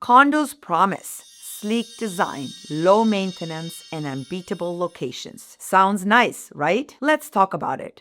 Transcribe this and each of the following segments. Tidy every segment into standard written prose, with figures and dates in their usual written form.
Condos promise sleek design, low maintenance, and unbeatable locations. Sounds nice, right? Let's talk about it.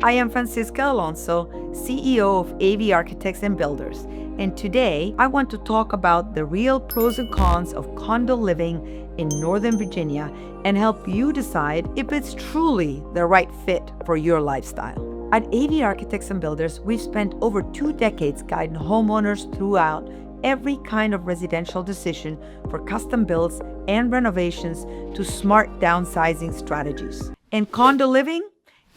I am Francisca Alonso, CEO of AV Architects and Builders, and today I want to talk about the real pros and cons of condo living in Northern Virginia and help you decide if it's truly the right fit for your lifestyle. At AV Architects and Builders, we've spent over 2 decades guiding homeowners throughout every kind of residential decision for custom builds and renovations to smart downsizing strategies. In condo living,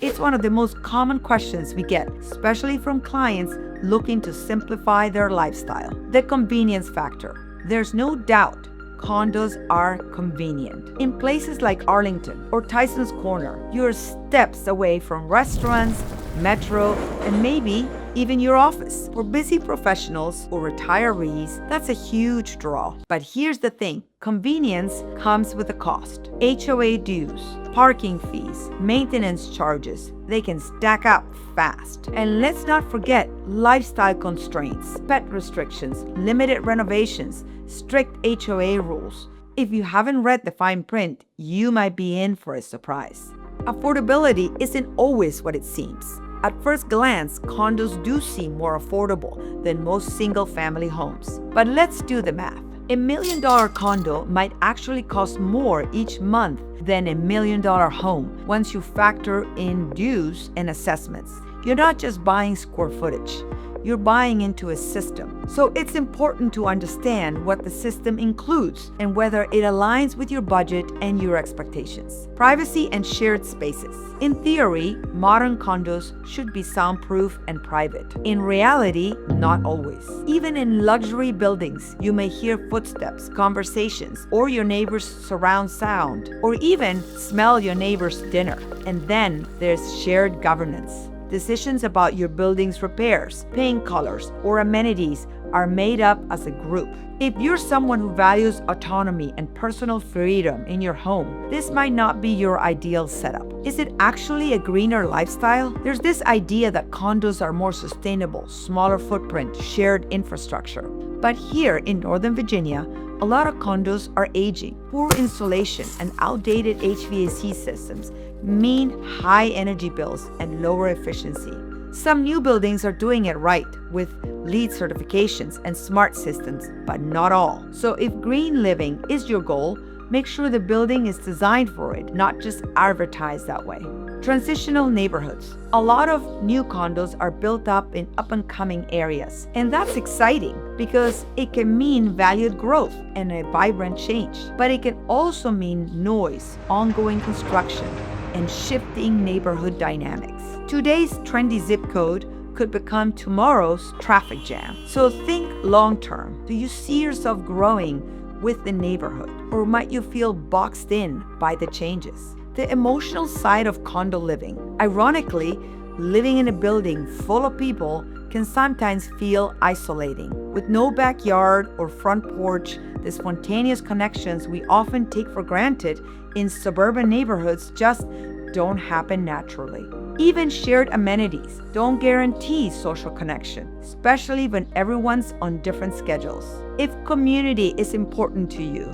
it's one of the most common questions we get, especially from clients looking to simplify their lifestyle. The convenience factor. There's no doubt condos are convenient. In places like Arlington or Tyson's Corner, you're steps away from restaurants, metro, and maybe even your office. For busy professionals or retirees, that's a huge draw. But here's the thing, convenience comes with a cost. HOA dues, parking fees, maintenance charges, they can stack up fast. And let's not forget lifestyle constraints, pet restrictions, limited renovations, strict HOA rules. If you haven't read the fine print, you might be in for a surprise. Affordability isn't always what it seems. At first glance, condos do seem more affordable than most single-family homes. But let's do the math. $1 million condo might actually cost more each month than $1 million home once you factor in dues and assessments. You're not just buying square footage. You're buying into a system. So it's important to understand what the system includes and whether it aligns with your budget and your expectations. Privacy and shared spaces. In theory, modern condos should be soundproof and private. In reality, not always. Even in luxury buildings, you may hear footsteps, conversations, or your neighbor's surround sound, or even smell your neighbor's dinner. And then there's shared governance. Decisions about your building's repairs, paint colors, or amenities are made up as a group. If you're someone who values autonomy and personal freedom in your home, this might not be your ideal setup. Is it actually a greener lifestyle? There's this idea that condos are more sustainable, smaller footprint, shared infrastructure. But here in Northern Virginia, a lot of condos are aging. Poor insulation and outdated HVAC systems mean high energy bills and lower efficiency. Some new buildings are doing it right with LEED certifications and smart systems, but not all. So if green living is your goal, make sure the building is designed for it, not just advertised that way. Transitional neighborhoods. A lot of new condos are built up in up-and-coming areas, and that's exciting because it can mean valued growth and a vibrant change. But it can also mean noise, ongoing construction, and shifting neighborhood dynamics. Today's trendy zip code could become tomorrow's traffic jam. So think long-term. Do you see yourself growing with the neighborhood, or might you feel boxed in by the changes? The emotional side of condo living. Ironically, living in a building full of people can sometimes feel isolating. With no backyard or front porch, the spontaneous connections we often take for granted in suburban neighborhoods just don't happen naturally. Even shared amenities don't guarantee social connection, especially when everyone's on different schedules. If community is important to you,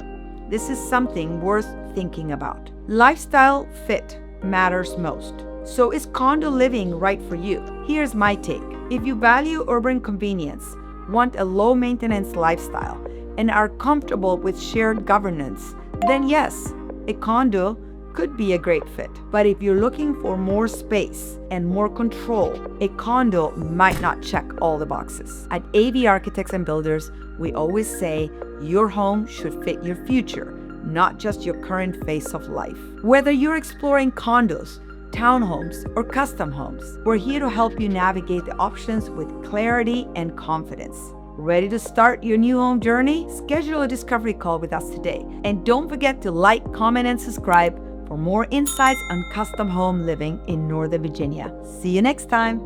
this is something worth thinking about. Lifestyle fit matters most. So is condo living right for you? Here's my take. If you value urban convenience, want a low-maintenance lifestyle, and are comfortable with shared governance, then yes, a condo could be a great fit. But if you're looking for more space and more control, a condo might not check all the boxes. At AV Architects and Builders, we always say your home should fit your future, not just your current phase of life. Whether you're exploring condos, townhomes, or custom homes, we're here to help you navigate the options with clarity and confidence. Ready to start your new home journey? Schedule a discovery call with us today. And don't forget to like, comment, and subscribe for more insights on custom home living in Northern Virginia. See you next time.